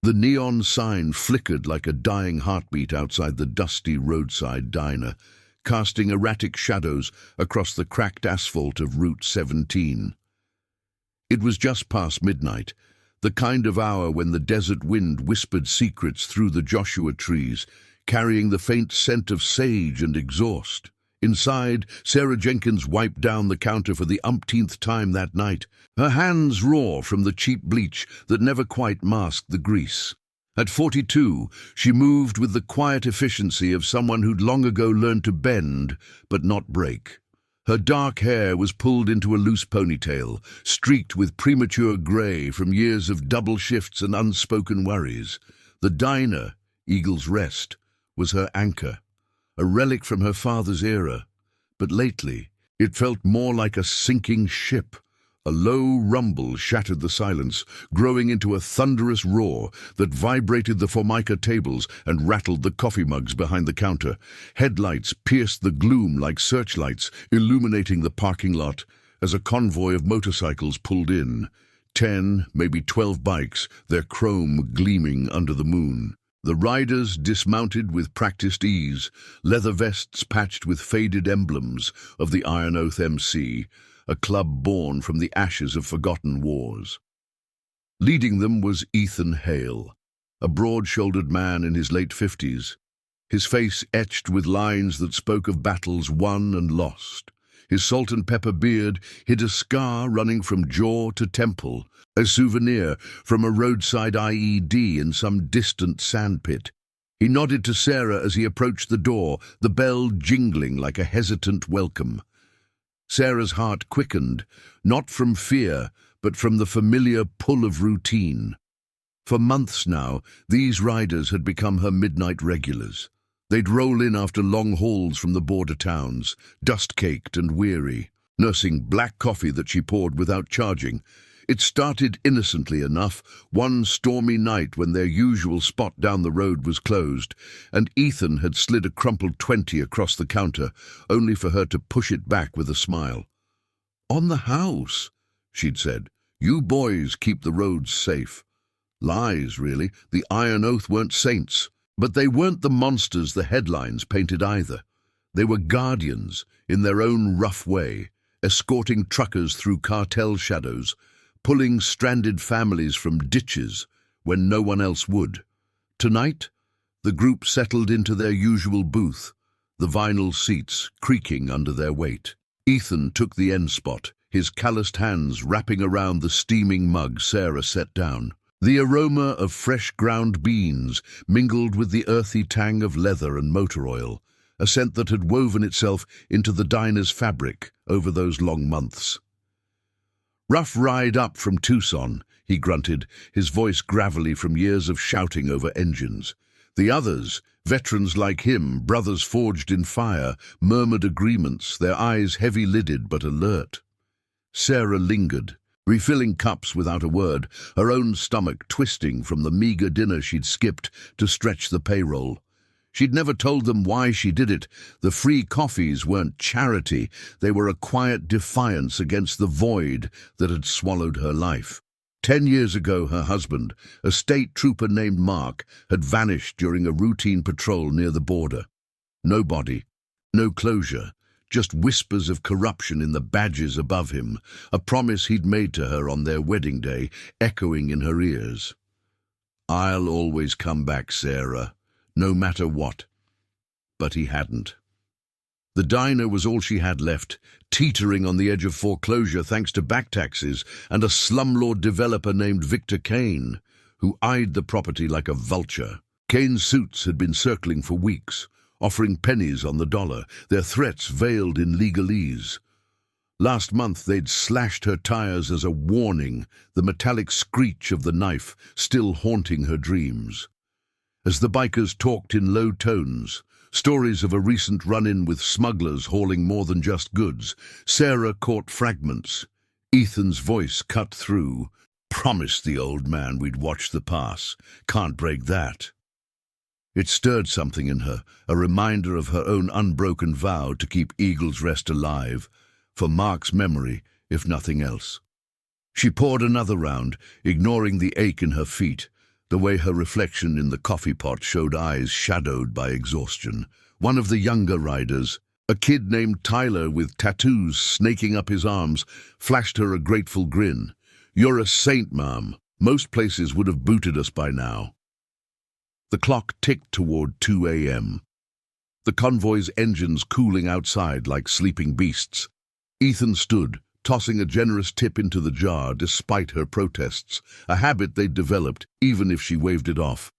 The neon sign flickered like a dying heartbeat outside the dusty roadside diner, casting erratic shadows across the cracked asphalt of Route 17. It was just past midnight, the kind of hour when the desert wind whispered secrets through the Joshua trees, carrying the faint scent of sage and exhaust. Inside, Sarah Jenkins wiped down the counter for the umpteenth time that night, her hands raw from the cheap bleach that never quite masked the grease. At 42, she moved with the quiet efficiency of someone who'd long ago learned to bend, but not break. Her dark hair was pulled into a loose ponytail, streaked with premature grey from years of double shifts and unspoken worries. The diner, Eagle's Rest, was her anchor, a relic from her father's era. But lately, it felt more like a sinking ship. A low rumble shattered the silence, growing into a thunderous roar that vibrated the formica tables and rattled the coffee mugs behind the counter. Headlights pierced the gloom like searchlights, illuminating the parking lot as a convoy of motorcycles pulled in. 10, maybe 12 bikes, their chrome gleaming under the moon. The riders dismounted with practiced ease, leather vests patched with faded emblems of the Iron Oath MC, a club born from the ashes of forgotten wars. Leading them was Ethan Hale, a broad-shouldered man in his late 50s, his face etched with lines that spoke of battles won and lost. His salt and pepper beard hid a scar running from jaw to temple, a souvenir from a roadside IED in some distant sandpit. He nodded to Sarah as he approached the door, the bell jingling like a hesitant welcome. Sarah's heart quickened, not from fear, but from the familiar pull of routine. For months now, these riders had become her midnight regulars. They'd roll in after long hauls from the border towns, dust-caked and weary, nursing black coffee that she poured without charging. It started innocently enough, one stormy night when their usual spot down the road was closed, and Ethan had slid a crumpled 20 across the counter, only for her to push it back with a smile. "On the house," she'd said. "You boys keep the roads safe." Lies, really. The Iron Oath weren't saints. But they weren't the monsters the headlines painted either. They were guardians, in their own rough way, escorting truckers through cartel shadows, pulling stranded families from ditches when no one else would. Tonight, the group settled into their usual booth, the vinyl seats creaking under their weight. Ethan took the end spot, his calloused hands wrapping around the steaming mug Sarah set down. The aroma of fresh ground beans mingled with the earthy tang of leather and motor oil, a scent that had woven itself into the diner's fabric over those long months. "Rough ride up from Tucson," he grunted, his voice gravelly from years of shouting over engines. The others, veterans like him, brothers forged in fire, murmured agreements, their eyes heavy-lidded but alert. Sarah lingered, refilling cups without a word, her own stomach twisting from the meager dinner she'd skipped to stretch the payroll. She'd never told them why she did it. The free coffees weren't charity, they were a quiet defiance against the void that had swallowed her life. 10 years ago, her husband, a state trooper named Mark, had vanished during a routine patrol near the border. No body, no closure. Just whispers of corruption in the badges above him, a promise he'd made to her on their wedding day, echoing in her ears. "I'll always come back, Sarah, no matter what." But he hadn't. The diner was all she had left, teetering on the edge of foreclosure thanks to back taxes and a slumlord developer named Victor Kane, who eyed the property like a vulture. Kane's suits had been circling for weeks, offering pennies on the dollar, their threats veiled in legalese. Last month they'd slashed her tires as a warning, the metallic screech of the knife still haunting her dreams. As the bikers talked in low tones, stories of a recent run-in with smugglers hauling more than just goods, Sarah caught fragments. Ethan's voice cut through. "Promised the old man we'd watch the pass. Can't break that." It stirred something in her, a reminder of her own unbroken vow to keep Eagle's Rest alive, for Mark's memory, if nothing else. She poured another round, ignoring the ache in her feet, The way her reflection in the coffee pot showed eyes shadowed by exhaustion. One of the younger riders, a kid named Tyler with tattoos snaking up his arms, flashed her a grateful grin. "You're a saint, Mom. Most places would have booted us by now." The clock ticked toward 2 a.m. The convoy's engines cooling outside like sleeping beasts. Ethan stood, tossing a generous tip into the jar despite her protests, a habit they'd developed even if she waved it off.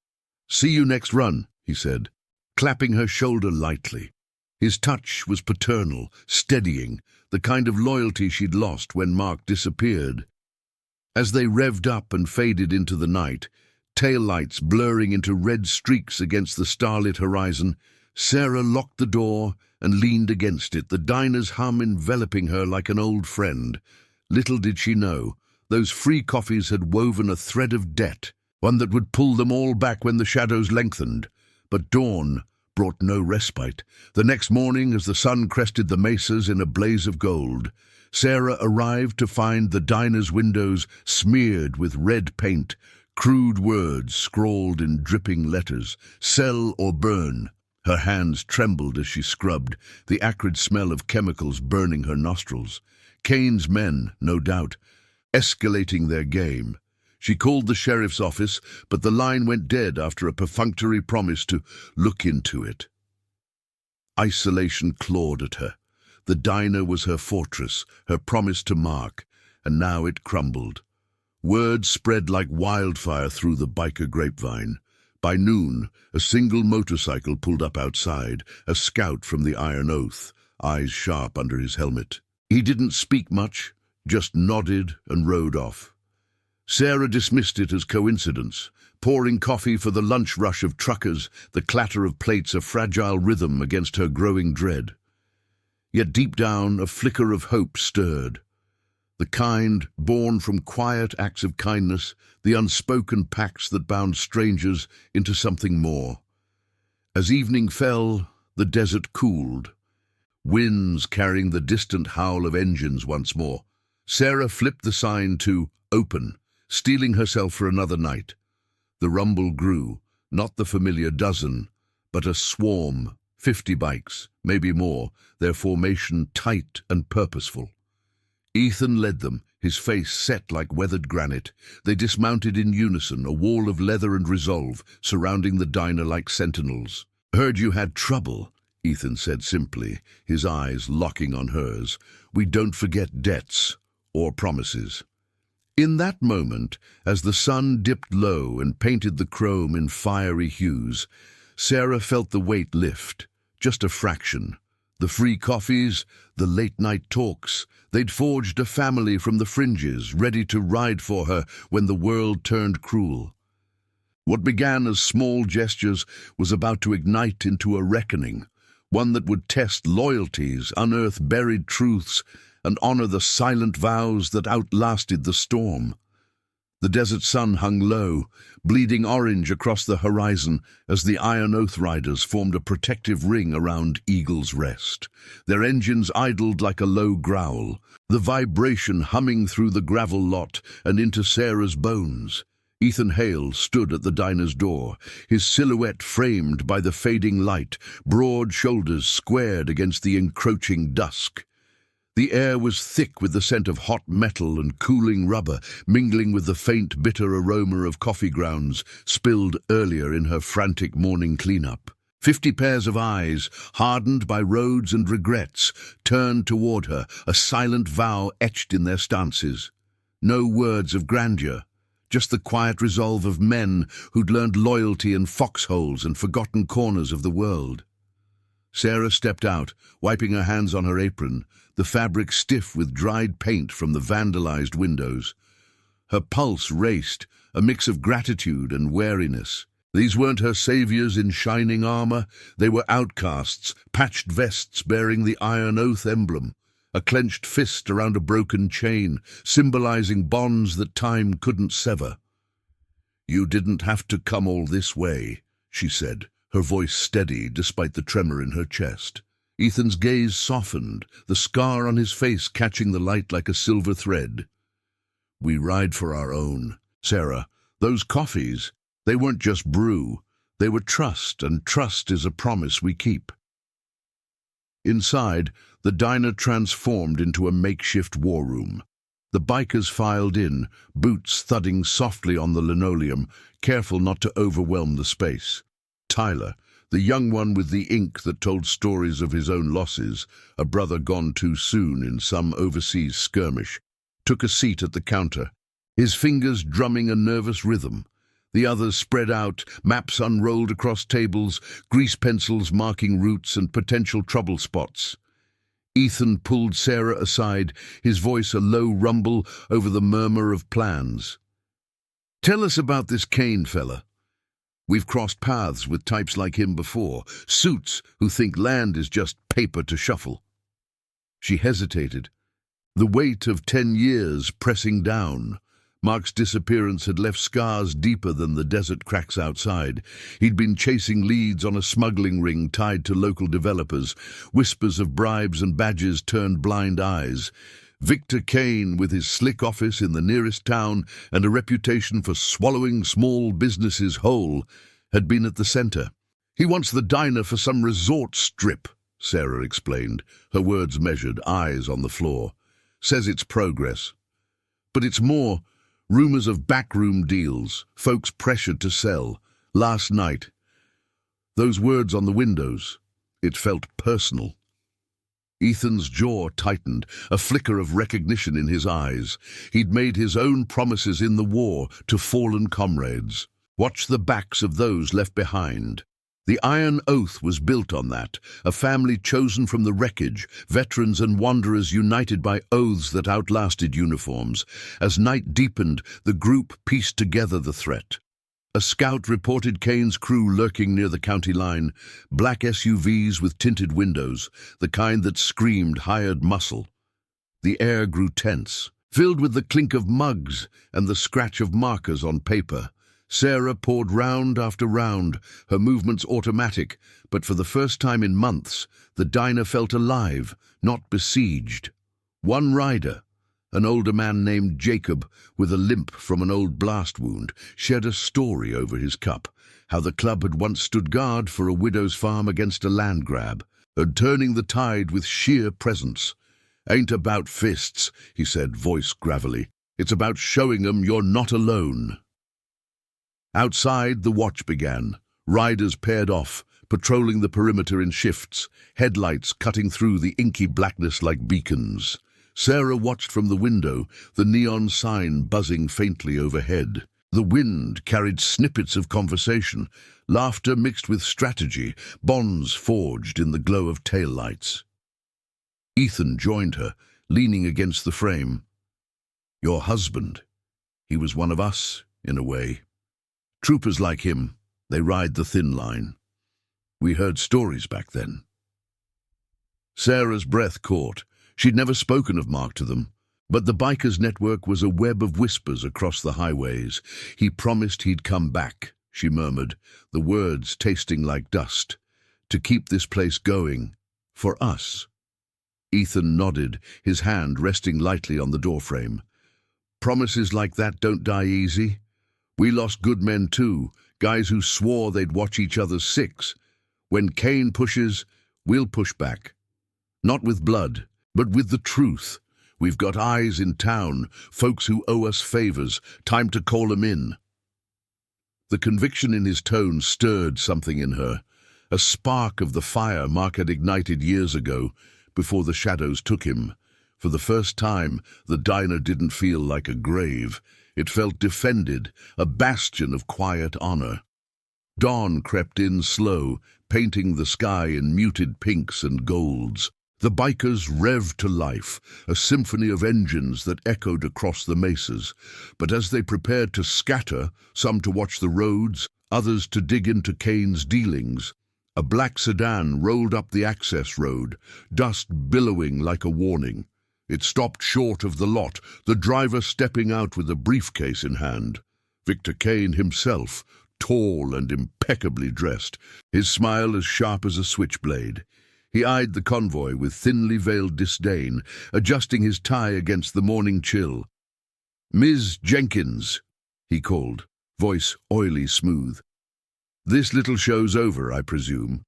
"See you next run," he said, clapping her shoulder lightly. His touch was paternal, steadying, the kind of loyalty she'd lost when Mark disappeared. As they revved up and faded into the night, taillights blurring into red streaks against the starlit horizon, Sarah locked the door and leaned against it, the diner's hum enveloping her like an old friend. Little did she know, those free coffees had woven a thread of debt, one that would pull them all back when the shadows lengthened. But dawn brought no respite. The next morning, as the sun crested the mesas in a blaze of gold, Sarah arrived to find the diner's windows smeared with red paint, crude words scrawled in dripping letters, "Sell or burn." Her hands trembled as she scrubbed, the acrid smell of chemicals burning her nostrils. Kane's men, no doubt, escalating their game. She called the sheriff's office, but the line went dead after a perfunctory promise to look into it. Isolation clawed at her. The diner was her fortress, her promise to Mark, and now it crumbled. Word spread like wildfire through the biker grapevine. By noon, a single motorcycle pulled up outside, a scout from the Iron Oath, eyes sharp under his helmet. He didn't speak much, just nodded and rode off. Sarah dismissed it as coincidence, pouring coffee for the lunch rush of truckers, the clatter of plates a fragile rhythm against her growing dread. Yet deep down, a flicker of hope stirred. The kind, born from quiet acts of kindness, the unspoken pacts that bound strangers into something more. As evening fell, the desert cooled. Winds carrying the distant howl of engines once more. Sarah flipped the sign to "Open," steeling herself for another night. The rumble grew, not the familiar dozen, but a swarm, 50 bikes, maybe more, their formation tight and purposeful. Ethan led them, his face set like weathered granite. They dismounted in unison, a wall of leather and resolve, surrounding the diner like sentinels. "Heard you had trouble," Ethan said simply, his eyes locking on hers. "We don't forget debts or promises." In that moment, as the sun dipped low and painted the chrome in fiery hues, Sarah felt the weight lift, just a fraction. The free coffees, the late-night talks, they'd forged a family from the fringes, ready to ride for her when the world turned cruel. What began as small gestures was about to ignite into a reckoning, one that would test loyalties, unearth buried truths, and honor the silent vows that outlasted the storm. The desert sun hung low, bleeding orange across the horizon as the Iron Oath riders formed a protective ring around Eagle's Rest. Their engines idled like a low growl, the vibration humming through the gravel lot and into Sarah's bones. Ethan Hale stood at the diner's door, his silhouette framed by the fading light, broad shoulders squared against the encroaching dusk. The air was thick with the scent of hot metal and cooling rubber, mingling with the faint, bitter aroma of coffee grounds spilled earlier in her frantic morning cleanup. 50 pairs of eyes, hardened by roads and regrets, turned toward her, a silent vow etched in their stances. No words of grandeur, just the quiet resolve of men who'd learned loyalty in foxholes and forgotten corners of the world. Sarah stepped out, wiping her hands on her apron, the fabric stiff with dried paint from the vandalized windows. Her pulse raced, a mix of gratitude and wariness. These weren't her saviors in shining armor. They were outcasts, patched vests bearing the Iron Oath emblem, a clenched fist around a broken chain, symbolizing bonds that time couldn't sever. "You didn't have to come all this way," she said, her voice steady despite the tremor in her chest. Ethan's gaze softened, the scar on his face catching the light like a silver thread. "We ride for our own. Sarah, those coffees, They weren't just brew, they were trust, and trust is a promise we keep. Inside, the diner transformed into a makeshift war room. The bikers filed in, boots thudding softly on the linoleum, careful not to overwhelm the space. Tyler, the young one with the ink that told stories of his own losses, a brother gone too soon in some overseas skirmish, took a seat at the counter, his fingers drumming a nervous rhythm. The others spread out, maps unrolled across tables, grease pencils marking routes and potential trouble spots. Ethan pulled Sarah aside, his voice a low rumble over the murmur of plans. "Tell us about this Kane fella. We've crossed paths with types like him before, suits who think land is just paper to shuffle." She hesitated, the weight of 10 years pressing down. Mark's disappearance had left scars deeper than the desert cracks outside. He'd been chasing leads on a smuggling ring tied to local developers. Whispers of bribes and badges turned blind eyes. Victor Kane, with his slick office in the nearest town and a reputation for swallowing small businesses whole, had been at the center. "He wants the diner for some resort strip," Sarah explained, her words measured, eyes on the floor. "Says it's progress. But it's more. Rumors of backroom deals, folks pressured to sell. Last night. Those words on the windows. It felt personal." Ethan's jaw tightened, a flicker of recognition in his eyes. He'd made his own promises in the war to fallen comrades. Watch the backs of those left behind. The Iron Oath was built on that, a family chosen from the wreckage, veterans and wanderers united by oaths that outlasted uniforms. As night deepened, the group pieced together the threat. A scout reported Kane's crew lurking near the county line, black SUVs with tinted windows, the kind that screamed hired muscle. The air grew tense, filled with the clink of mugs and the scratch of markers on paper. Sarah poured round after round, her movements automatic, but for the first time in months, the diner felt alive, not besieged. One rider, an older man named Jacob, with a limp from an old blast wound, shared a story over his cup, how the club had once stood guard for a widow's farm against a land grab, and turning the tide with sheer presence. "Ain't about fists," he said, voice gravelly. "It's about showing 'em you're not alone." Outside, the watch began. Riders paired off, patrolling the perimeter in shifts, headlights cutting through the inky blackness like beacons. Sarah watched from the window, the neon sign buzzing faintly overhead. The wind carried snippets of conversation, laughter mixed with strategy, bonds forged in the glow of taillights. Ethan joined her, leaning against the frame. "Your husband. He was one of us, in a way. Troopers like him, they ride the thin line. We heard stories back then." Sarah's breath caught. She'd never spoken of Mark to them, but the bikers' network was a web of whispers across the highways. "He promised he'd come back," she murmured, the words tasting like dust. "To keep this place going. For us." Ethan nodded, his hand resting lightly on the doorframe. "Promises like that don't die easy. We lost good men too, guys who swore they'd watch each other's six. When Kane pushes, we'll push back. Not with blood, but with the truth. We've got eyes in town, folks who owe us favors. Time to call 'em in." The conviction in his tone stirred something in her, a spark of the fire Mark had ignited years ago, before the shadows took him. For the first time, the diner didn't feel like a grave. It felt defended, a bastion of quiet honor. Dawn crept in slow, painting the sky in muted pinks and golds. The bikers revved to life, a symphony of engines that echoed across the mesas. But as they prepared to scatter, some to watch the roads, others to dig into Kane's dealings, a black sedan rolled up the access road, dust billowing like a warning. It stopped short of the lot, the driver stepping out with a briefcase in hand. Victor Kane himself, tall and impeccably dressed, his smile as sharp as a switchblade. He eyed the convoy with thinly veiled disdain, adjusting his tie against the morning chill. "Ms. Jenkins," he called, voice oily smooth. "This little show's over, I presume.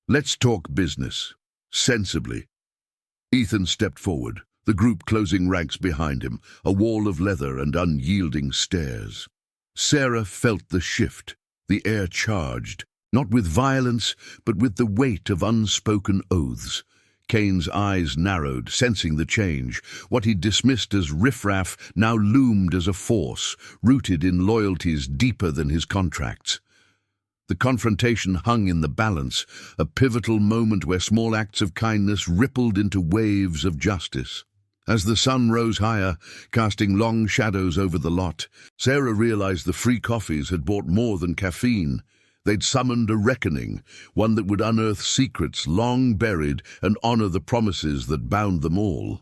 Let's talk business. Sensibly." Ethan stepped forward, the group closing ranks behind him, a wall of leather and unyielding stairs. Sarah felt the shift, the air charged, not with violence, but with the weight of unspoken oaths. Kane's eyes narrowed, sensing the change. What he'd dismissed as riffraff now loomed as a force, rooted in loyalties deeper than his contracts. The confrontation hung in the balance, a pivotal moment where small acts of kindness rippled into waves of justice. As the sun rose higher, casting long shadows over the lot, Sarah realized the free coffees had brought more than caffeine. They'd summoned a reckoning, one that would unearth secrets long buried and honor the promises that bound them all.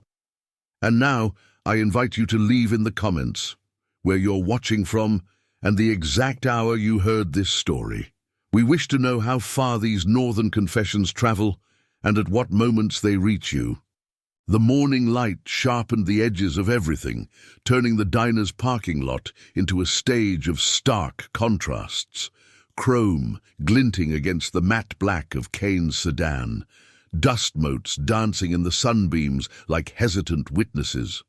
And now, I invite you to leave in the comments where you're watching from and the exact hour you heard this story. We wish to know how far these northern confessions travel and at what moments they reach you. The morning light sharpened the edges of everything, turning the diner's parking lot into a stage of stark contrasts. Chrome glinting against the matte black of Kane's sedan, dust motes dancing in the sunbeams like hesitant witnesses.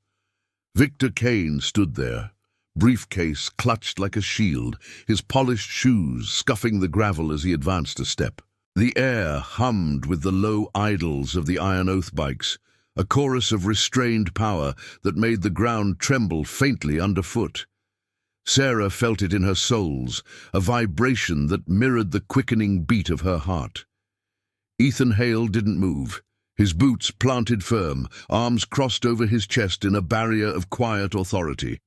Victor Kane stood there, briefcase clutched like a shield, his polished shoes scuffing the gravel as he advanced a step. The air hummed with the low idles of the Iron Oath bikes, a chorus of restrained power that made the ground tremble faintly underfoot. Sarah felt it in her soles, a vibration that mirrored the quickening beat of her heart. Ethan Hale didn't move, his boots planted firm, arms crossed over his chest in a barrier of quiet authority.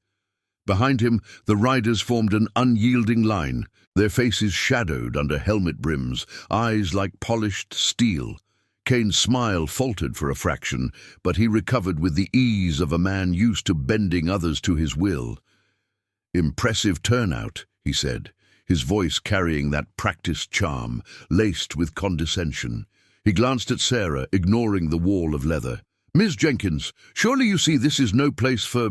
Behind him, the riders formed an unyielding line, their faces shadowed under helmet brims, eyes like polished steel. Kane's smile faltered for a fraction, but he recovered with the ease of a man used to bending others to his will. "Impressive turnout," he said, his voice carrying that practiced charm, laced with condescension. He glanced at Sarah, ignoring the wall of leather. "Ms. Jenkins, surely you see this is no place for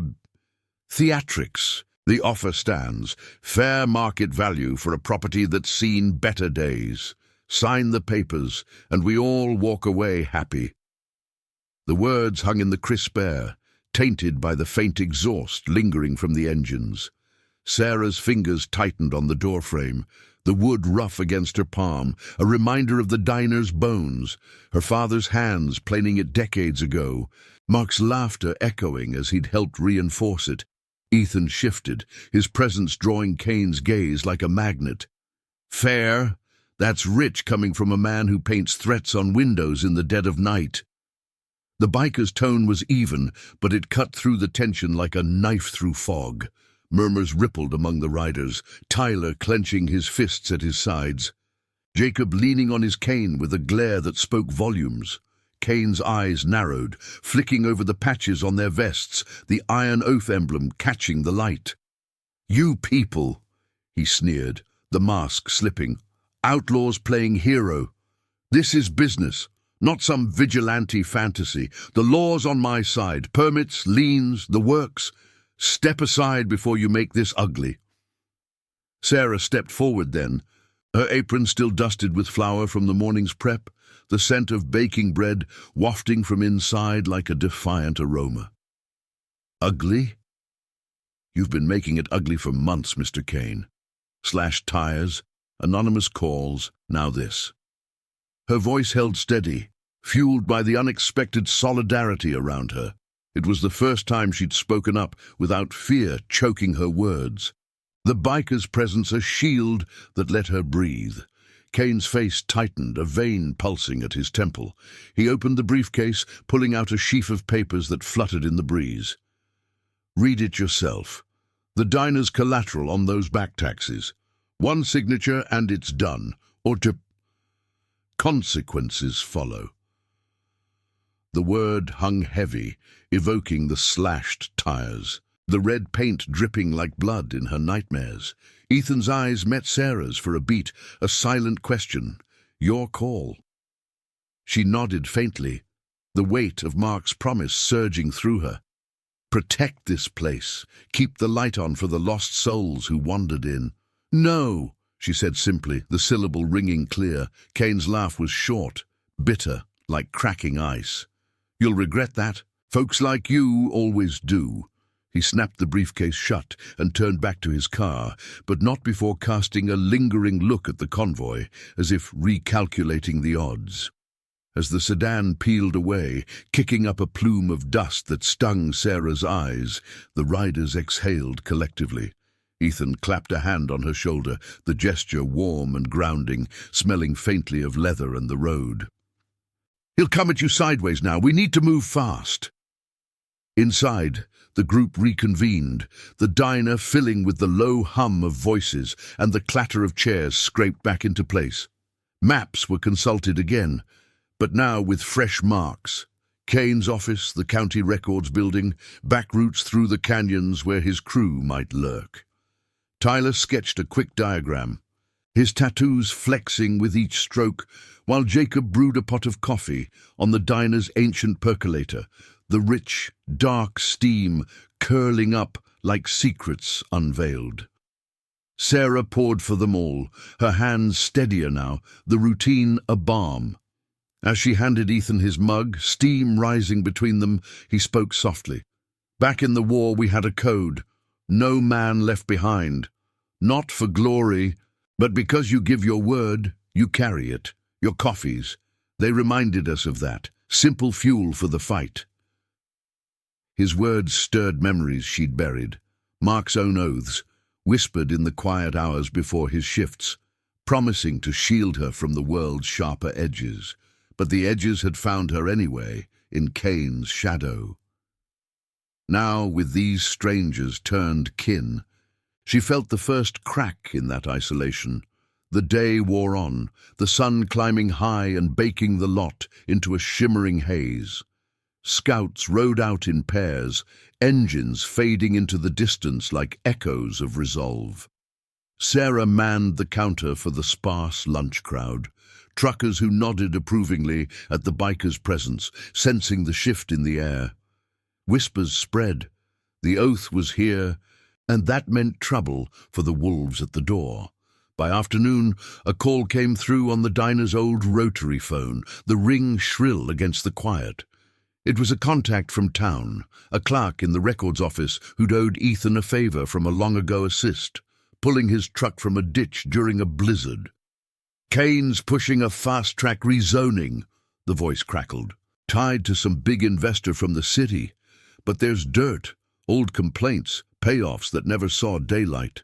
theatrics. The offer stands. Fair market value for a property that's seen better days. Sign the papers, and we all walk away happy." The words hung in the crisp air, tainted by the faint exhaust lingering from the engines. Sarah's fingers tightened on the doorframe, the wood rough against her palm, a reminder of the diner's bones, her father's hands planing it decades ago, Mark's laughter echoing as he'd helped reinforce it. Ethan shifted, his presence drawing Kane's gaze like a magnet. "Fair? That's rich coming from a man who paints threats on windows in the dead of night." The biker's tone was even, but it cut through the tension like a knife through fog. Murmurs rippled among the riders, Tyler clenching his fists at his sides. Jacob leaning on his cane with a glare that spoke volumes. Kane's eyes narrowed, flicking over the patches on their vests, the Iron Oath emblem catching the light. "You people," he sneered, the mask slipping. "Outlaws playing hero. This is business, not some vigilante fantasy. The law's on my side, permits, liens, the works. Step aside before you make this ugly." Sarah stepped forward then, her apron still dusted with flour from the morning's prep, the scent of baking bread wafting from inside like a defiant aroma. "Ugly? You've been making it ugly for months, Mr. Kane. Slashed tires, anonymous calls, now this." Her voice held steady, fueled by the unexpected solidarity around her. It was the first time she'd spoken up without fear choking her words. The biker's presence a shield that let her breathe. Kane's face tightened, a vein pulsing at his temple. He opened the briefcase, pulling out a sheaf of papers that fluttered in the breeze. "Read it yourself. The diner's collateral on those back taxes. One signature and it's done. Or to... consequences follow." The word hung heavy, evoking the slashed tires, the red paint dripping like blood in her nightmares. Ethan's eyes met Sarah's for a beat, a silent question. "Your call." She nodded faintly, the weight of Mark's promise surging through her. Protect this place, keep the light on for the lost souls who wandered in. No, she said simply, the syllable ringing clear. Kane's laugh was short, bitter, like cracking ice. You'll regret that. Folks like you always do. He snapped the briefcase shut and turned back to his car, but not before casting a lingering look at the convoy, as if recalculating the odds. As the sedan peeled away, kicking up a plume of dust that stung Sarah's eyes, the riders exhaled collectively. Ethan clapped a hand on her shoulder, the gesture warm and grounding, smelling faintly of leather and the road. He'll come at you sideways now. We need to move fast. Inside, the group reconvened, the diner filling with the low hum of voices and the clatter of chairs scraped back into place. Maps were consulted again, but now with fresh marks. Kane's office, the county records building, back routes through the canyons where his crew might lurk. Tyler sketched a quick diagram, his tattoos flexing with each stroke, while Jacob brewed a pot of coffee on the diner's ancient percolator, the rich, dark steam curling up like secrets unveiled. Sarah poured for them all, her hands steadier now, the routine a balm. As she handed Ethan his mug, steam rising between them, he spoke softly. Back in the war we had a code. No man left behind. Not for glory, but because you give your word, you carry it. Your coffees. They reminded us of that. Simple fuel for the fight. His words stirred memories she'd buried. Mark's own oaths, whispered in the quiet hours before his shifts, promising to shield her from the world's sharper edges. But the edges had found her anyway, in Kane's shadow. Now, with these strangers turned kin, she felt the first crack in that isolation. The day wore on, the sun climbing high and baking the lot into a shimmering haze. Scouts rode out in pairs, engines fading into the distance like echoes of resolve. Sarah manned the counter for the sparse lunch crowd, truckers who nodded approvingly at the bikers' presence, sensing the shift in the air. Whispers spread. The oath was here, and that meant trouble for the wolves at the door. By afternoon, a call came through on the diner's old rotary phone, the ring shrill against the quiet. It was a contact from town, a clerk in the records office who'd owed Ethan a favor from a long-ago assist, pulling his truck from a ditch during a blizzard. Kane's pushing a fast-track rezoning, the voice crackled, tied to some big investor from the city. But there's dirt, old complaints, payoffs that never saw daylight.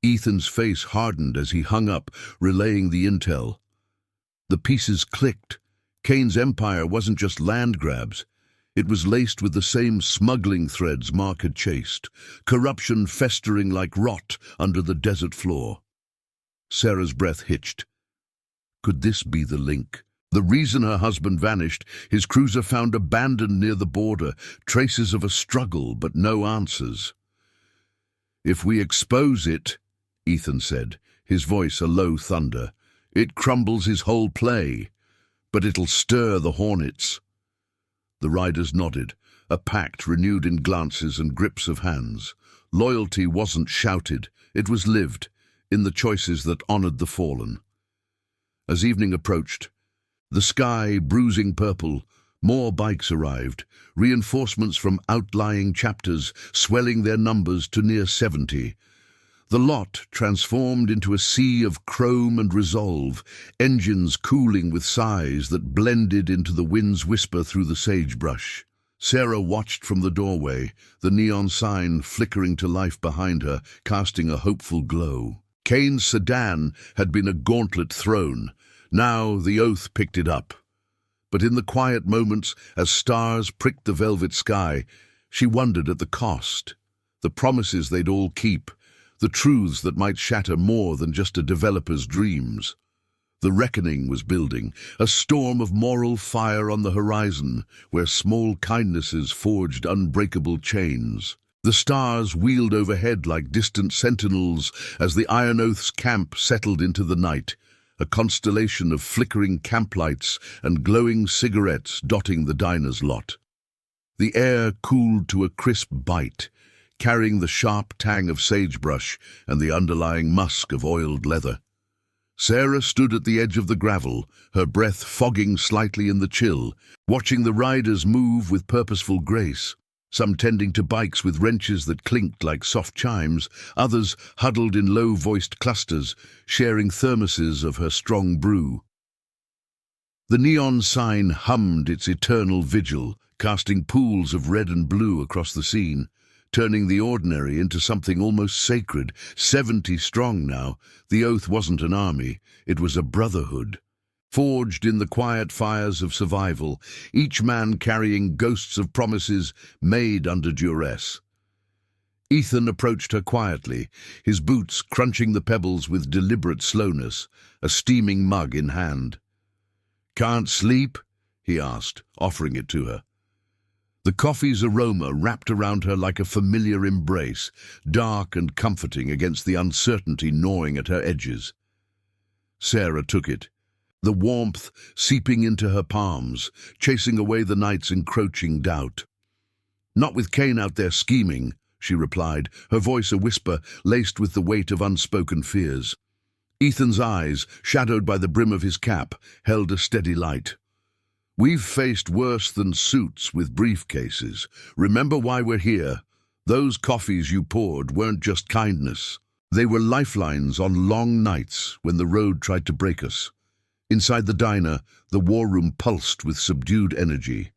Ethan's face hardened as he hung up, relaying the intel. The pieces clicked. Kane's empire wasn't just land grabs. It was laced with the same smuggling threads Mark had chased, corruption festering like rot under the desert floor. Sarah's breath hitched. Could this be the link? The reason her husband vanished, his cruiser found abandoned near the border, traces of a struggle but no answers. If we expose it, Ethan said, his voice a low thunder, it crumbles his whole play, but it'll stir the hornets. The riders nodded, a pact renewed in glances and grips of hands. Loyalty wasn't shouted, it was lived, in the choices that honored the fallen. As evening approached, the sky bruising purple, more bikes arrived, reinforcements from outlying chapters swelling their numbers to near 70. The lot transformed into a sea of chrome and resolve, engines cooling with sighs that blended into the wind's whisper through the sagebrush. Sarah watched from the doorway, the neon sign flickering to life behind her, casting a hopeful glow. Kane's sedan had been a gauntlet thrown. Now the oath picked it up. But in the quiet moments, as stars pricked the velvet sky, she wondered at the cost, the promises they'd all keep, the truths that might shatter more than just a developer's dreams. The reckoning was building, a storm of moral fire on the horizon, where small kindnesses forged unbreakable chains. The stars wheeled overhead like distant sentinels as the Iron Oath's camp settled into the night, a constellation of flickering camplights and glowing cigarettes dotting the diner's lot. The air cooled to a crisp bite. carrying the sharp tang of sagebrush and the underlying musk of oiled leather. Sarah stood at the edge of the gravel, her breath fogging slightly in the chill, watching the riders move with purposeful grace, some tending to bikes with wrenches that clinked like soft chimes, others huddled in low-voiced clusters, sharing thermoses of her strong brew. The neon sign hummed its eternal vigil, casting pools of red and blue across the scene, turning the ordinary into something almost sacred. 70 strong now, the oath wasn't an army, it was a brotherhood. Forged in the quiet fires of survival, each man carrying ghosts of promises made under duress. Ethan approached her quietly, his boots crunching the pebbles with deliberate slowness, a steaming mug in hand. "Can't sleep?" he asked, offering it to her. The coffee's aroma wrapped around her like a familiar embrace, dark and comforting against the uncertainty gnawing at her edges. Sarah took it, the warmth seeping into her palms, chasing away the night's encroaching doubt. "Not with Kane out there scheming," she replied, her voice a whisper laced with the weight of unspoken fears. Ethan's eyes, shadowed by the brim of his cap, held a steady light. "We've faced worse than suits with briefcases. Remember why we're here? Those coffees you poured weren't just kindness. They were lifelines on long nights when the road tried to break us." Inside the diner, the war room pulsed with subdued energy.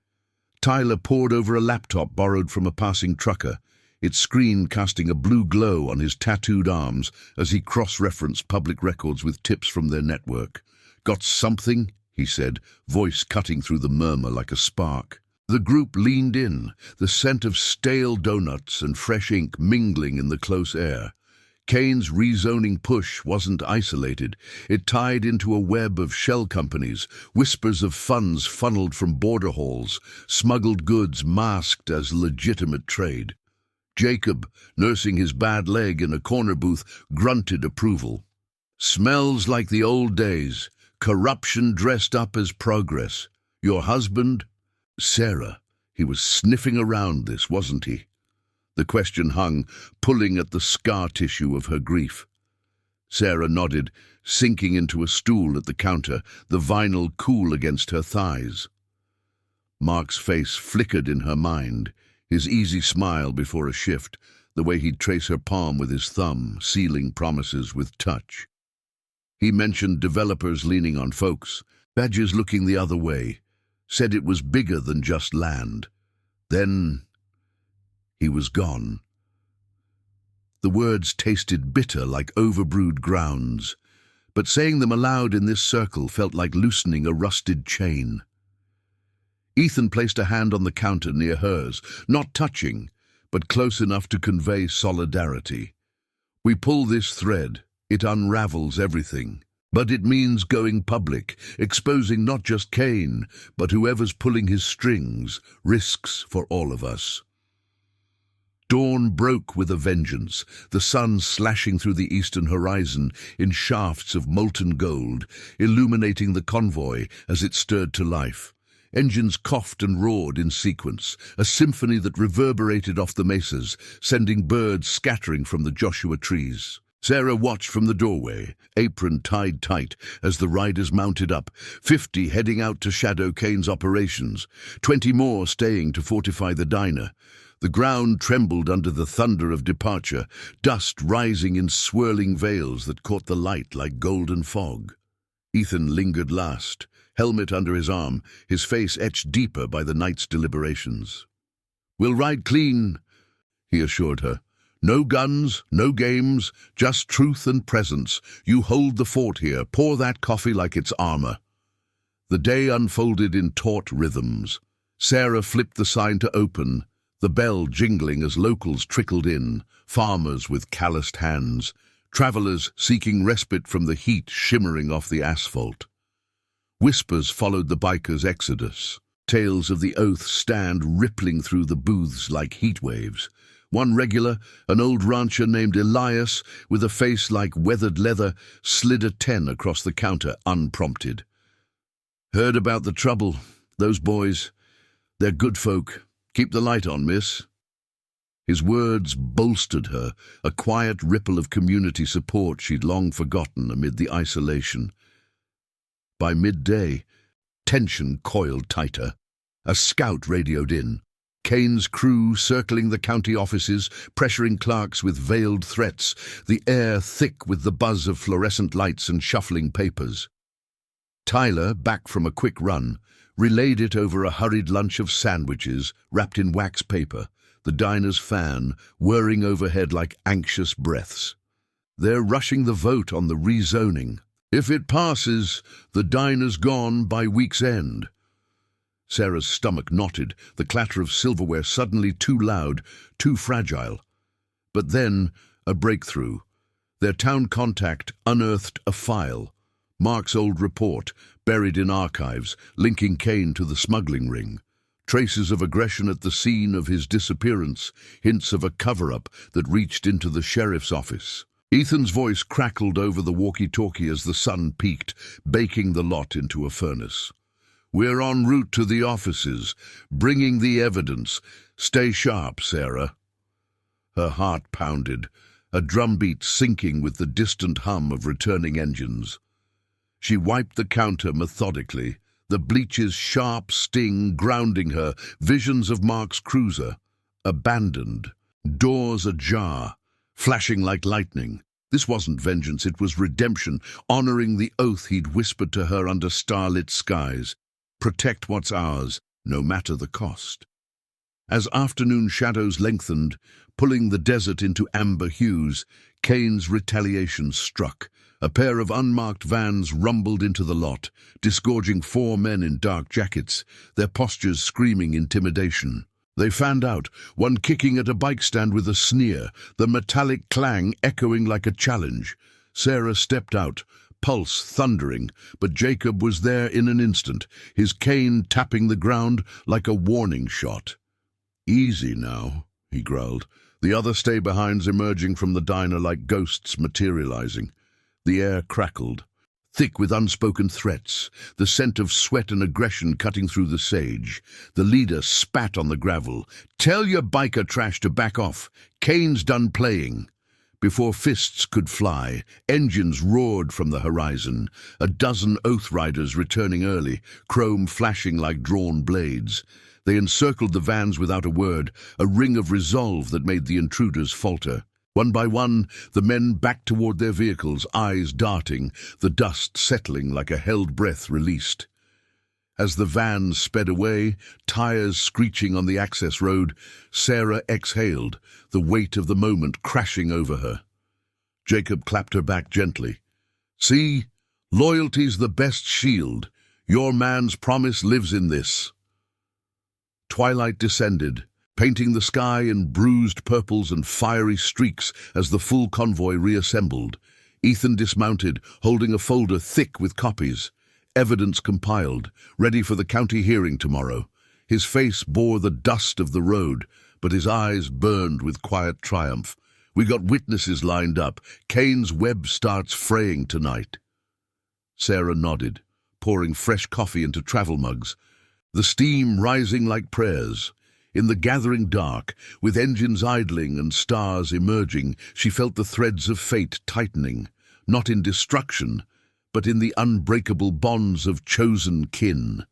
Tyler pored over a laptop borrowed from a passing trucker, its screen casting a blue glow on his tattooed arms as he cross-referenced public records with tips from their network. "Got something?" he said, voice cutting through the murmur like a spark. The group leaned in, the scent of stale donuts and fresh ink mingling in the close air. Kane's rezoning push wasn't isolated. It tied into a web of shell companies, whispers of funds funneled from border halls, smuggled goods masked as legitimate trade. Jacob, nursing his bad leg in a corner booth, grunted approval. "Smells like the old days. Corruption dressed up as progress. Your husband?" "Sarah. He was sniffing around this, wasn't he?" The question hung, pulling at the scar tissue of her grief. Sarah nodded, sinking into a stool at the counter, the vinyl cool against her thighs. Mark's face flickered in her mind, his easy smile before a shift, the way he'd trace her palm with his thumb, sealing promises with touch. He mentioned developers leaning on folks, badges looking the other way, said it was bigger than just land. Then he was gone. The words tasted bitter like overbrewed grounds, but saying them aloud in this circle felt like loosening a rusted chain. Ethan placed a hand on the counter near hers, not touching, but close enough to convey solidarity. "We pull this thread, it unravels everything. But it means going public, exposing not just Kane, but whoever's pulling his strings, risks for all of us." Dawn broke with a vengeance, the sun slashing through the eastern horizon in shafts of molten gold, illuminating the convoy as it stirred to life. Engines coughed and roared in sequence, a symphony that reverberated off the mesas, sending birds scattering from the Joshua trees. Sarah watched from the doorway, apron tied tight, as the riders mounted up, 50 heading out to shadow Kane's operations, 20 more staying to fortify the diner. The ground trembled under the thunder of departure, dust rising in swirling veils that caught the light like golden fog. Ethan lingered last, helmet under his arm, his face etched deeper by the night's deliberations. "We'll ride clean," he assured her. "No guns, no games, just truth and presence. You hold the fort here, pour that coffee like it's armor." The day unfolded in taut rhythms. Sarah flipped the sign to open, the bell jingling as locals trickled in, farmers with calloused hands, travelers seeking respite from the heat shimmering off the asphalt. Whispers followed the bikers' exodus, tales of the oath stand rippling through the booths like heat waves. One regular, an old rancher named Elias, with a face like weathered leather, slid a 10 across the counter unprompted. "Heard about the trouble. Those boys, they're good folk. Keep the light on, miss." His words bolstered her, a quiet ripple of community support she'd long forgotten amid the isolation. By midday, tension coiled tighter. A scout radioed in. Kane's crew circling the county offices, pressuring clerks with veiled threats, the air thick with the buzz of fluorescent lights and shuffling papers. Tyler, back from a quick run, relayed it over a hurried lunch of sandwiches wrapped in wax paper, the diner's fan whirring overhead like anxious breaths. They're rushing the vote on the rezoning. If it passes, the diner's gone by week's end. Sarah's stomach knotted, the clatter of silverware suddenly too loud, too fragile. But then, a breakthrough. Their town contact unearthed a file, Mark's old report, buried in archives, linking Kane to the smuggling ring. Traces of aggression at the scene of his disappearance, hints of a cover-up that reached into the sheriff's office. Ethan's voice crackled over the walkie-talkie as the sun peaked, baking the lot into a furnace. "We're en route to the offices, bringing the evidence. Stay sharp, Sarah." Her heart pounded, a drumbeat syncing with the distant hum of returning engines. She wiped the counter methodically, the bleach's sharp sting grounding her, visions of Mark's cruiser. Abandoned, doors ajar, flashing like lightning. This wasn't vengeance, it was redemption, honoring the oath he'd whispered to her under starlit skies. Protect what's ours, no matter the cost. As afternoon shadows lengthened, pulling the desert into amber hues, Kane's retaliation struck. A pair of unmarked vans rumbled into the lot, disgorging 4 men in dark jackets, their postures screaming intimidation. They fanned out, one kicking at a bike stand with a sneer, the metallic clang echoing like a challenge. Sarah stepped out, pulse thundering, but Jacob was there in an instant, his cane tapping the ground like a warning shot. "Easy now," he growled, the other stay-behinds emerging from the diner like ghosts materializing. The air crackled, thick with unspoken threats, the scent of sweat and aggression cutting through the sage. The leader spat on the gravel. "Tell your biker trash to back off. Kane's done playing." Before fists could fly, engines roared from the horizon, a dozen Oath Riders returning early, chrome flashing like drawn blades. They encircled the vans without a word, a ring of resolve that made the intruders falter. One by one, the men backed toward their vehicles, eyes darting, the dust settling like a held breath released. As the vans sped away, tires screeching on the access road, Sarah exhaled, the weight of the moment crashing over her. Jacob clapped her back gently. "See, loyalty's the best shield. Your man's promise lives in this." Twilight descended, painting the sky in bruised purples and fiery streaks as the full convoy reassembled. Ethan dismounted, holding a folder thick with copies. Evidence compiled, ready for the county hearing tomorrow. His face bore the dust of the road, but his eyes burned with quiet triumph. "We got witnesses lined up. Kane's web starts fraying tonight." Sarah nodded, pouring fresh coffee into travel mugs, the steam rising like prayers. In the gathering dark, with engines idling and stars emerging, she felt the threads of fate tightening, not in destruction, but in the unbreakable bonds of chosen kin.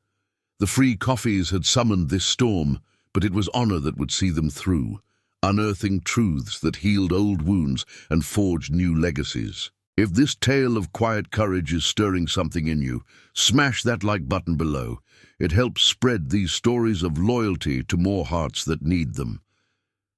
The free coffees had summoned this storm, but it was honor that would see them through, unearthing truths that healed old wounds and forged new legacies. If this tale of quiet courage is stirring something in you, smash that like button below. It helps spread these stories of loyalty to more hearts that need them.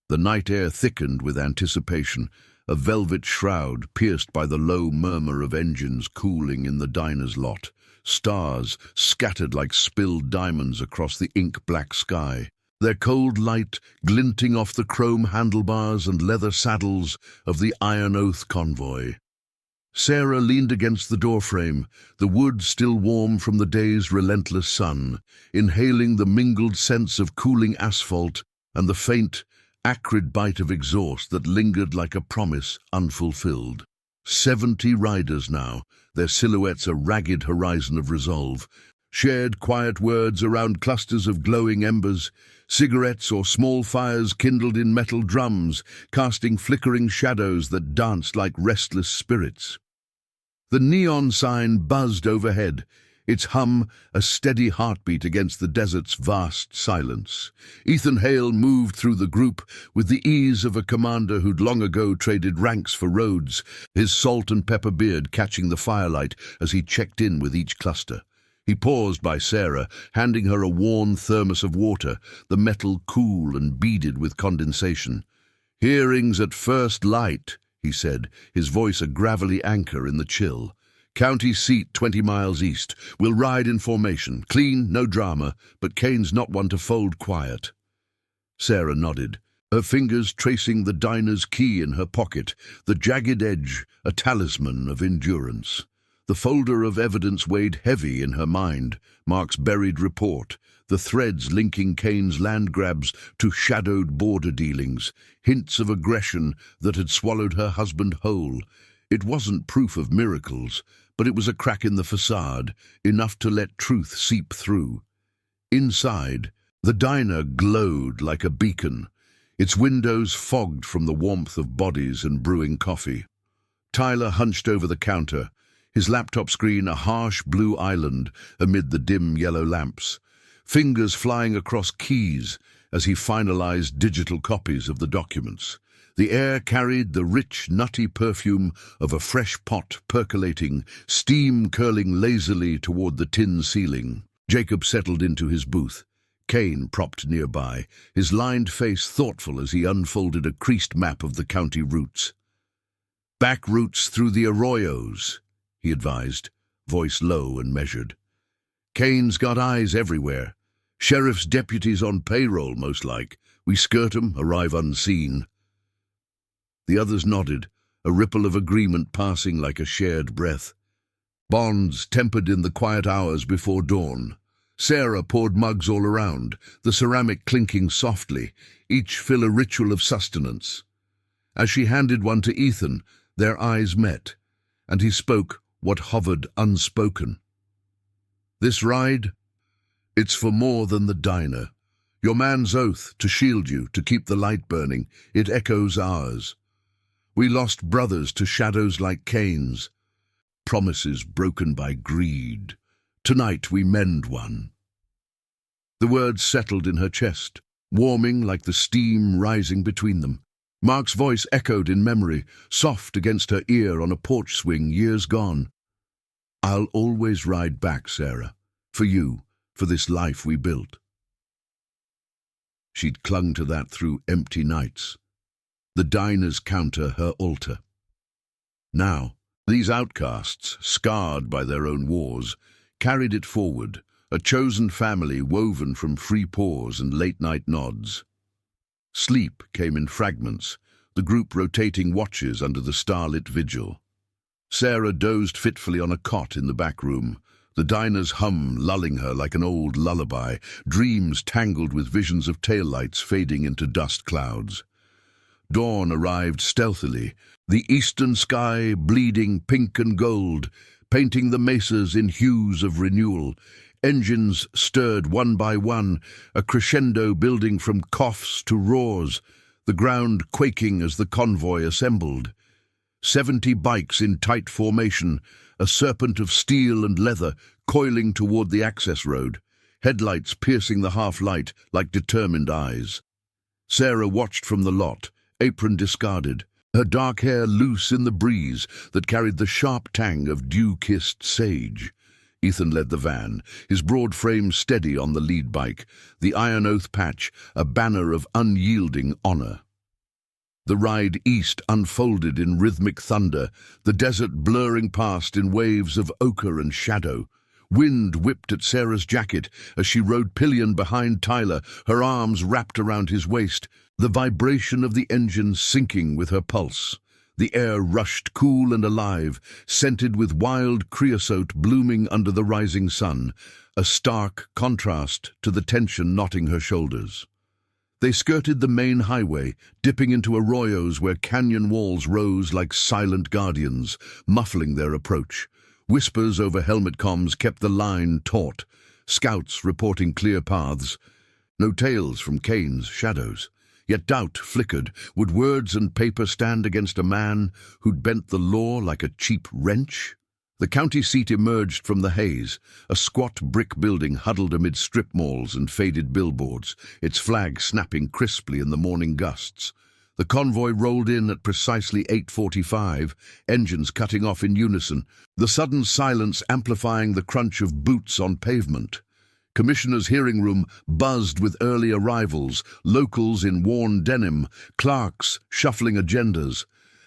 The night air thickened with anticipation, a velvet shroud pierced by the low murmur of engines cooling in the diner's lot. Stars scattered like spilled diamonds across the ink-black sky, their cold light glinting off the chrome handlebars and leather saddles of the Iron Oath convoy. Sarah leaned against the doorframe, the wood still warm from the day's relentless sun, inhaling the mingled scents of cooling asphalt and the faint, acrid bite of exhaust that lingered like a promise unfulfilled. 70 riders now, their silhouettes a ragged horizon of resolve, shared quiet words around clusters of glowing embers, Cigarettes or small fires kindled in metal drums, casting flickering shadows that danced like restless spirits. The neon sign buzzed overhead, its hum a steady heartbeat against the desert's vast silence. Ethan Hale moved through the group with the ease of a commander who'd long ago traded ranks for roads, his salt and pepper beard catching the firelight as he checked in with each cluster. He paused by Sarah, handing her a worn thermos of water, the metal cool and beaded with condensation. "Hearings at first light," he said, his voice a gravelly anchor in the chill. "County seat 20 miles east. We'll ride in formation. Clean, no drama, but Kane's not one to fold quiet." Sarah nodded, her fingers tracing the diner's key in her pocket, the jagged edge a talisman of endurance. The folder of evidence weighed heavy in her mind, Mark's buried report, the threads linking Kane's land grabs to shadowed border dealings, hints of aggression that had swallowed her husband whole. It wasn't proof of miracles, but it was a crack in the facade, enough to let truth seep through. Inside, the diner glowed like a beacon, its windows fogged from the warmth of bodies and brewing coffee. Tyler hunched over the counter, his laptop screen a harsh blue island amid the dim yellow lamps, fingers flying across keys as he finalized digital copies of the documents. The air carried the rich, nutty perfume of a fresh pot percolating, steam curling lazily toward the tin ceiling. Jacob settled into his booth, Kane propped nearby, his lined face thoughtful as he unfolded a creased map of the county routes. "Back routes through the arroyos," he advised, voice low and measured. "Kane's got eyes everywhere. Sheriff's deputies on payroll, most like. We skirt 'em, arrive unseen." The others nodded, a ripple of agreement passing like a shared breath. Bonds tempered in the quiet hours before dawn. Sarah poured mugs all around, the ceramic clinking softly, each fill a ritual of sustenance. As she handed one to Ethan, their eyes met, and he spoke what hovered unspoken. "This ride? It's for more than the diner. Your man's oath to shield you, to keep the light burning, it echoes ours. We lost brothers to shadows like Kane's, promises broken by greed. Tonight we mend one." The words settled in her chest, warming like the steam rising between them. Mark's voice echoed in memory, soft against her ear on a porch swing years gone. "I'll always ride back, Sarah, for you, for this life we built." She'd clung to that through empty nights. The diner's counter her altar. Now, these outcasts, scarred by their own wars, carried it forward, a chosen family woven from free pause and late-night nods. Sleep came in fragments, the group rotating watches under the starlit vigil. Sarah dozed fitfully on a cot in the back room, the diner's hum lulling her like an old lullaby, dreams tangled with visions of taillights fading into dust clouds. Dawn arrived stealthily, the eastern sky bleeding pink and gold, painting the mesas in hues of renewal. Engines stirred one by one, a crescendo building from coughs to roars, the ground quaking as the convoy assembled. 70 bikes in tight formation, a serpent of steel and leather coiling toward the access road, headlights piercing the half-light like determined eyes. Sarah watched from the lot, apron discarded, her dark hair loose in the breeze that carried the sharp tang of dew-kissed sage. Ethan led the van, his broad frame steady on the lead bike, the iron oath patch a banner of unyielding honor. The ride east unfolded in rhythmic thunder, the desert blurring past in waves of ochre and shadow. Wind whipped at Sarah's jacket as she rode pillion behind Tyler, her arms wrapped around his waist, the vibration of the engine syncing with her pulse. The air rushed cool and alive, scented with wild creosote blooming under the rising sun, a stark contrast to the tension knotting her shoulders. They skirted the main highway, dipping into arroyos where canyon walls rose like silent guardians, muffling their approach. Whispers over helmet comms kept the line taut, scouts reporting clear paths. No tales from Kane's shadows. Yet doubt flickered. Would words and paper stand against a man who'd bent the law like a cheap wrench? The county seat emerged from the haze, a squat brick building huddled amid strip malls and faded billboards, its flag snapping crisply in the morning gusts. The convoy rolled in at precisely 8:45, engines cutting off in unison, the sudden silence amplifying the crunch of boots on pavement. Commissioner's hearing room buzzed with early arrivals, locals in worn denim, clerks shuffling agendas.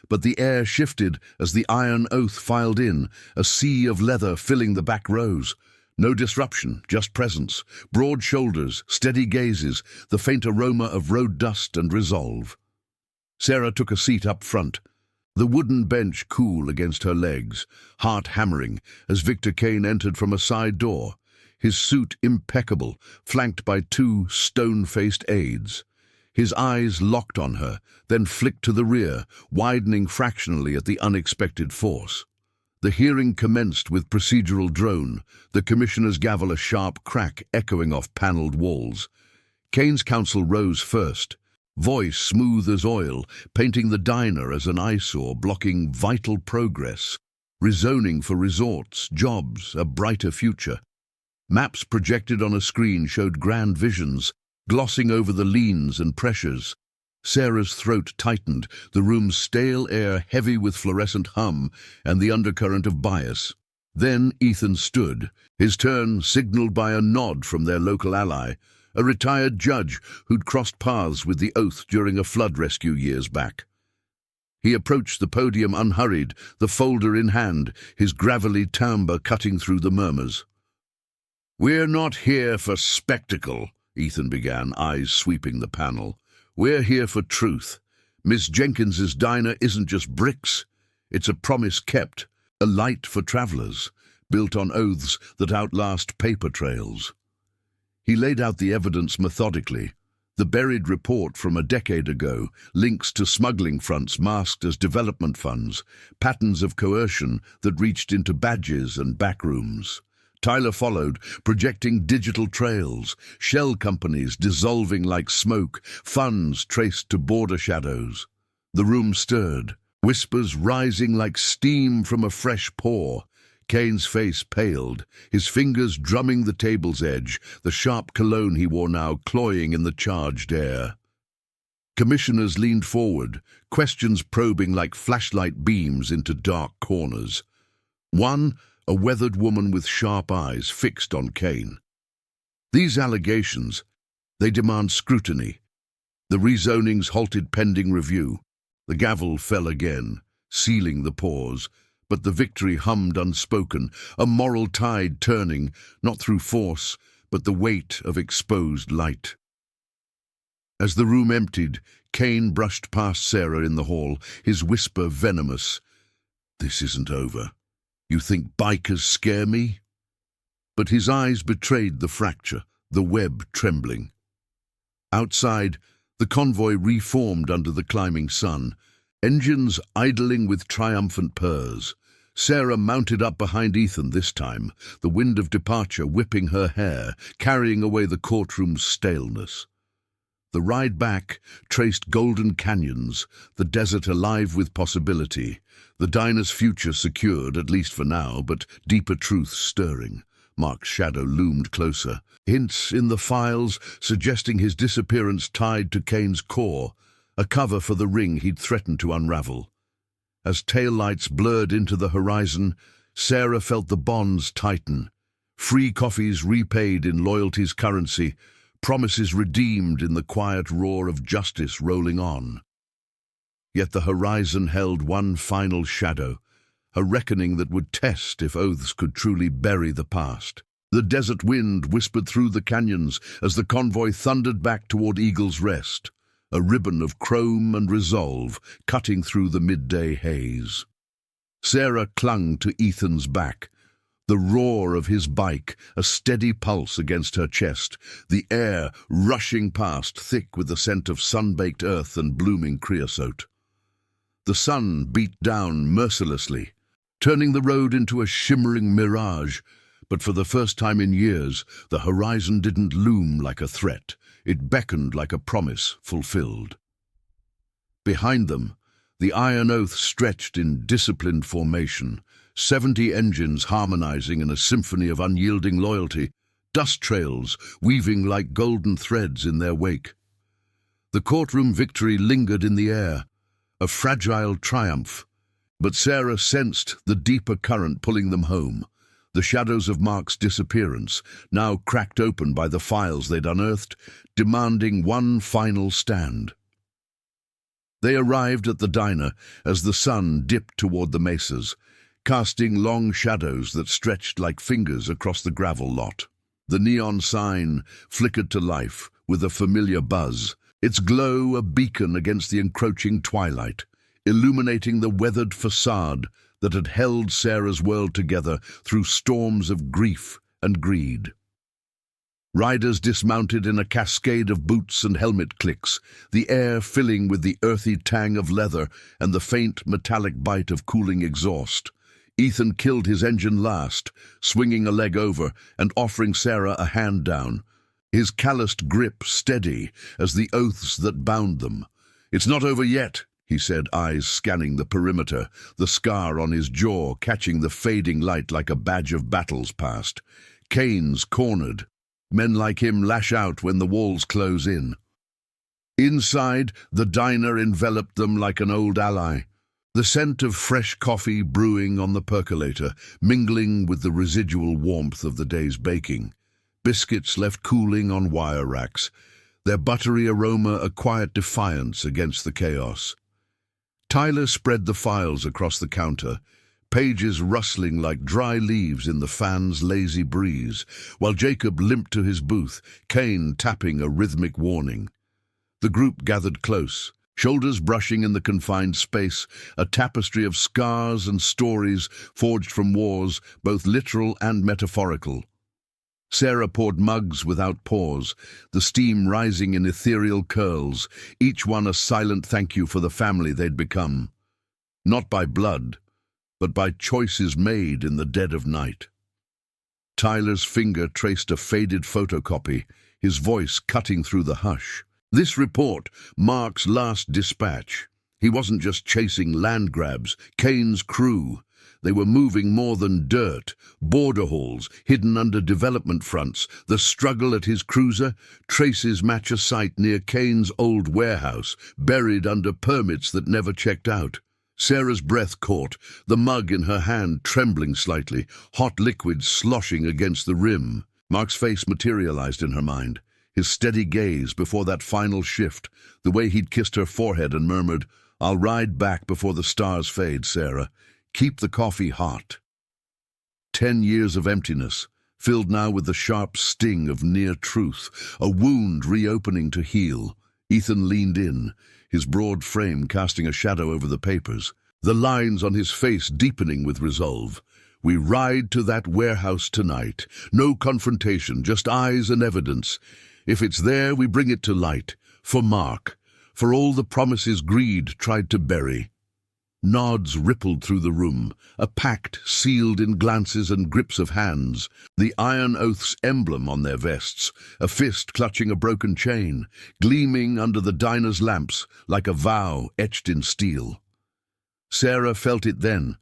But the air shifted as the iron oath filed in, a sea of leather filling the back rows. No disruption, just presence, broad shoulders, steady gazes, the faint aroma of road dust and resolve. Sarah took a seat up front, the wooden bench cool against her legs, heart hammering as Victor Kane entered from a side door, his suit impeccable, flanked by two stone-faced aides. His eyes locked on her, then flicked to the rear, widening fractionally at the unexpected force. The hearing commenced with procedural drone, the commissioner's gavel a sharp crack echoing off panelled walls. Kane's counsel rose first, voice smooth as oil, painting the diner as an eyesore blocking vital progress, rezoning for resorts, jobs, a brighter future. Maps projected on a screen showed grand visions, glossing over the leans and pressures. Sarah's throat tightened, the room's stale air heavy with fluorescent hum and the undercurrent of bias. Then Ethan stood, his turn signaled by a nod from their local ally, a retired judge who'd crossed paths with the oath during a flood rescue years back. He approached the podium unhurried, the folder in hand, his gravelly timbre cutting through the murmurs. "We're not here for spectacle," Ethan began, eyes sweeping the panel. "We're here for truth. Miss Jenkins's diner isn't just bricks. It's a promise kept, a light for travellers, built on oaths that outlast paper trails." He laid out the evidence methodically. The buried report from a decade ago, links to smuggling fronts masked as development funds, patterns of coercion that reached into badges and backrooms. Tyler followed, projecting digital trails, shell companies dissolving like smoke, funds traced to border shadows. The room stirred, whispers rising like steam from a fresh pour. Kane's face paled, his fingers drumming the table's edge, the sharp cologne he wore now cloying in the charged air. Commissioners leaned forward, questions probing like flashlight beams into dark corners. One, a weathered woman with sharp eyes fixed on Kane. "These allegations, they demand scrutiny." The rezonings halted pending review. The gavel fell again, sealing the pause, but the victory hummed unspoken, a moral tide turning, not through force, but the weight of exposed light. As the room emptied, Kane brushed past Sarah in the hall, his whisper venomous. "This isn't over. You think bikers scare me?" But his eyes betrayed the fracture, the web trembling. Outside, the convoy reformed under the climbing sun, engines idling with triumphant purrs. Sarah mounted up behind Ethan this time, the wind of departure whipping her hair, carrying away the courtroom's staleness. The ride back traced golden canyons, the desert alive with possibility, the diner's future secured, at least for now, but deeper truths stirring. Mark's shadow loomed closer, hints in the files suggesting his disappearance tied to Kane's core, a cover for the ring he'd threatened to unravel. As taillights blurred into the horizon, Sarah felt the bonds tighten. Free coffees repaid in loyalty's currency, promises redeemed in the quiet roar of justice rolling on. Yet the horizon held one final shadow, a reckoning that would test if oaths could truly bury the past. The desert wind whispered through the canyons as the convoy thundered back toward Eagle's Rest, a ribbon of chrome and resolve cutting through the midday haze. Sarah clung to Ethan's back, the roar of his bike a steady pulse against her chest, the air rushing past thick with the scent of sun-baked earth and blooming creosote. The sun beat down mercilessly, turning the road into a shimmering mirage, But for the first time in years, the horizon didn't loom like a threat. It beckoned like a promise fulfilled. Behind them, the Iron Oath stretched in disciplined formation, 70 engines harmonizing in a symphony of unyielding loyalty, dust trails weaving like golden threads in their wake. The courtroom victory lingered in the air, a fragile triumph, but Sarah sensed the deeper current pulling them home. The shadows of Mark's disappearance, now cracked open by the files they'd unearthed, demanding one final stand. They arrived at the diner as the sun dipped toward the mesas, casting long shadows that stretched like fingers across the gravel lot. The neon sign flickered to life with a familiar buzz, its glow a beacon against the encroaching twilight, illuminating the weathered facade that had held Sarah's world together through storms of grief and greed. Riders dismounted in a cascade of boots and helmet clicks, the air filling with the earthy tang of leather and the faint metallic bite of cooling exhaust. Ethan killed his engine last, swinging a leg over and offering Sarah a hand down, his calloused grip steady as the oaths that bound them. "It's not over yet," he said, eyes scanning the perimeter, the scar on his jaw catching the fading light like a badge of battles past. Kane's cornered. Men like him lash out when the walls close in. Inside, the diner enveloped them like an old ally. The scent of fresh coffee brewing on the percolator, mingling with the residual warmth of the day's baking. Biscuits left cooling on wire racks, their buttery aroma a quiet defiance against the chaos. Tyler spread the files across the counter, pages rustling like dry leaves in the fan's lazy breeze, while Jacob limped to his booth, Kane tapping a rhythmic warning. The group gathered close, shoulders brushing in the confined space, a tapestry of scars and stories forged from wars, both literal and metaphorical. Sarah poured mugs without pause, the steam rising in ethereal curls, each one a silent thank you for the family they'd become. Not by blood, but by choices made in the dead of night. Tyler's finger traced a faded photocopy, his voice cutting through the hush. This report, Mark's last dispatch. He wasn't just chasing land grabs, Kane's crew. They were moving more than dirt, border halls hidden under development fronts. The struggle at his cruiser, traces match a site near Kane's old warehouse, buried under permits that never checked out. Sarah's breath caught, the mug in her hand trembling slightly, hot liquid sloshing against the rim. Mark's face materialized in her mind, his steady gaze before that final shift, the way he'd kissed her forehead and murmured, "I'll ride back before the stars fade, Sarah. Keep the coffee hot." 10 years of emptiness, filled now with the sharp sting of near truth, a wound reopening to heal. Ethan leaned in, his broad frame casting a shadow over the papers, the lines on his face deepening with resolve. "We ride to that warehouse tonight. No confrontation, just eyes and evidence. If it's there, we bring it to light. For Mark, for all the promises greed tried to bury." Nods rippled through the room, a pact sealed in glances and grips of hands, the Iron Oath's emblem on their vests, a fist clutching a broken chain, gleaming under the diner's lamps like a vow etched in steel. Sarah felt it then,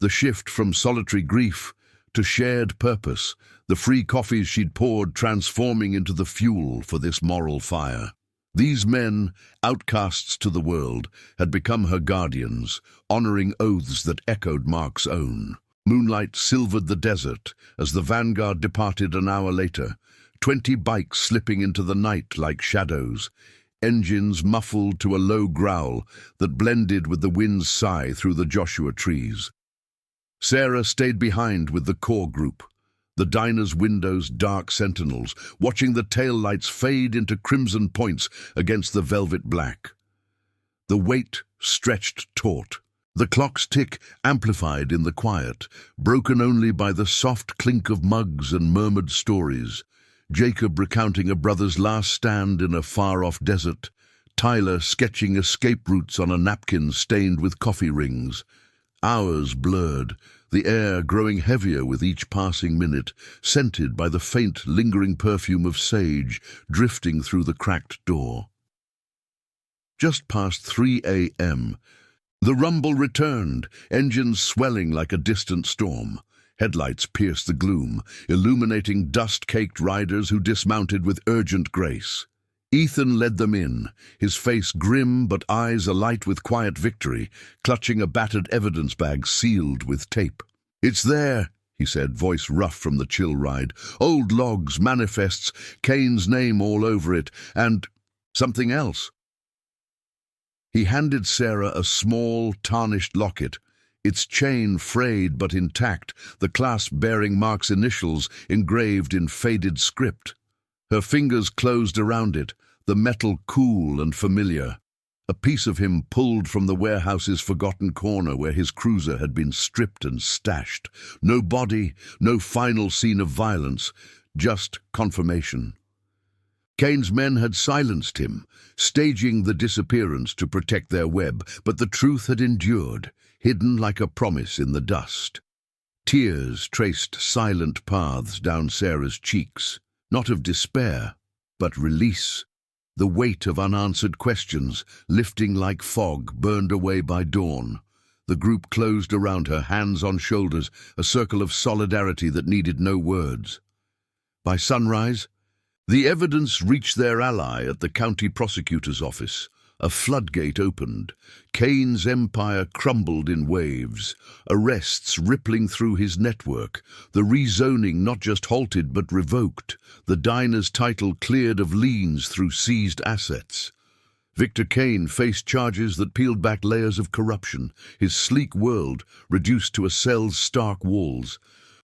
the shift from solitary grief to shared purpose, the free coffees she'd poured transforming into the fuel for this moral fire. These men, outcasts to the world, had become her guardians, honoring oaths that echoed Mark's own. Moonlight silvered the desert as the vanguard departed an hour later, 20 bikes slipping into the night like shadows, engines muffled to a low growl that blended with the wind's sigh through the Joshua trees. Sarah stayed behind with the core group, the diner's windows dark sentinels, watching the taillights fade into crimson points against the velvet black. The weight stretched taut, the clock's tick amplified in the quiet, broken only by the soft clink of mugs and murmured stories. Jacob recounting a brother's last stand in a far-off desert, Tyler sketching escape routes on a napkin stained with coffee rings. Hours blurred, the air growing heavier with each passing minute, scented by the faint, lingering perfume of sage drifting through the cracked door. Just past 3 a.m., the rumble returned, engines swelling like a distant storm. Headlights pierced the gloom, illuminating dust-caked riders who dismounted with urgent grace. Ethan led them in, his face grim but eyes alight with quiet victory, clutching a battered evidence bag sealed with tape. "It's there," he said, voice rough from the chill ride. "Old logs, manifests, Kane's name all over it, and something else." He handed Sarah a small, tarnished locket, its chain frayed but intact, the clasp bearing Mark's initials engraved in faded script. Her fingers closed around it, the metal cool and familiar. A piece of him pulled from the warehouse's forgotten corner where his cruiser had been stripped and stashed. No body, no final scene of violence, just confirmation. Kane's men had silenced him, staging the disappearance to protect their web, but the truth had endured, hidden like a promise in the dust. Tears traced silent paths down Sarah's cheeks, not of despair, but release. The weight of unanswered questions, lifting like fog, burned away by dawn. The group closed around her, hands on shoulders, a circle of solidarity that needed no words. By sunrise, the evidence reached their ally at the county prosecutor's office. A floodgate opened. Kane's empire crumbled in waves, arrests rippling through his network, the rezoning not just halted but revoked, the diner's title cleared of liens through seized assets. Victor Kane faced charges that peeled back layers of corruption, his sleek world reduced to a cell's stark walls.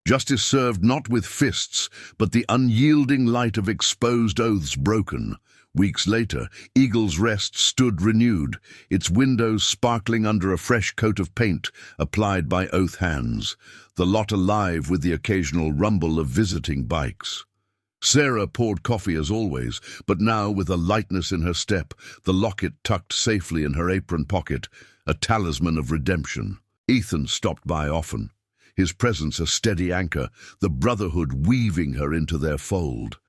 Justice served not with fists, but the unyielding light of exposed oaths broken. Weeks later, Eagle's Rest stood renewed, its windows sparkling under a fresh coat of paint applied by oath hands, the lot alive with the occasional rumble of visiting bikes. Sarah poured coffee as always, but now with a lightness in her step, the locket tucked safely in her apron pocket, a talisman of redemption. Ethan stopped by often, his presence a steady anchor, the brotherhood weaving her into their fold.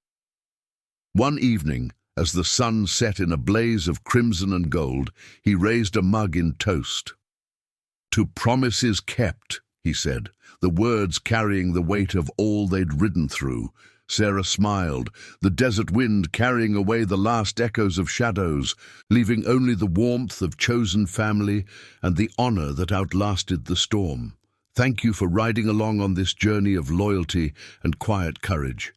One evening, as the sun set in a blaze of crimson and gold, he raised a mug in toast. "To promises kept," he said, the words carrying the weight of all they'd ridden through. Sarah smiled, the desert wind carrying away the last echoes of shadows, leaving only the warmth of chosen family and the honor that outlasted the storm. "Thank you for riding along on this journey of loyalty and quiet courage.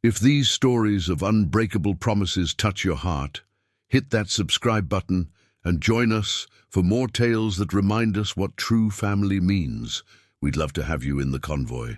If these stories of unbreakable promises touch your heart, hit that subscribe button and join us for more tales that remind us what true family means. We'd love to have you in the convoy."